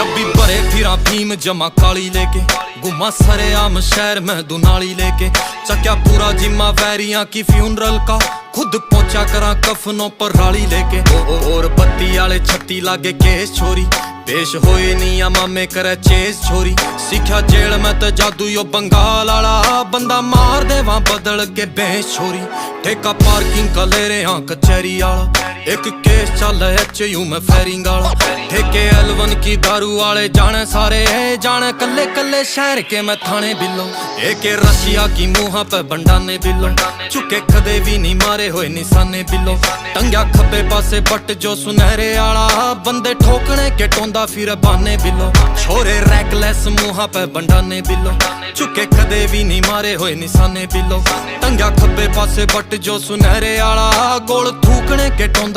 डब्बी भरे फिरा भीम जमा काली लेके, गुमा सरे आम शहर में दुनाली लेके, चक्या पूरा जिम्मा वैरियां की फ्यूनरल का, खुद पहुंचा करा कफनों पर राली लेके। और बत्ती आले छत्ती लागे केस छोरी, पेश होए नी मामे करे चेस छोरी। सीखा जेल में तो जादू यो बंगाल आला, बंदा मार दे वहां बदल के बेस छोरी। ठेका पार्किंग का ले रहे हाँ कचहरी आला, एक केस चल HU में फेरिंग आला। ठेके L1 की दारू वाले जाने सारे, जाने कल्ले कल्ले शहर के मैं थाने बिलो। एक रशिया की मुहा पे बंडाने बिलो, चुके कदे भी नहीं मारे होए निशाने बिलो। टंग्या खब्बे पासे बट जो सुनहरे आला, बंदे ठोकने के टोंदा फिर बाने बिलो। छोरे रैकलेस मुहा पे बंडाने बिलो, चुके कदे भी नहीं मारे होए निशाने बिलो। टंग्या खब्बे पासे बट जो सुनहरे आला, गोल थूकने के टोंदा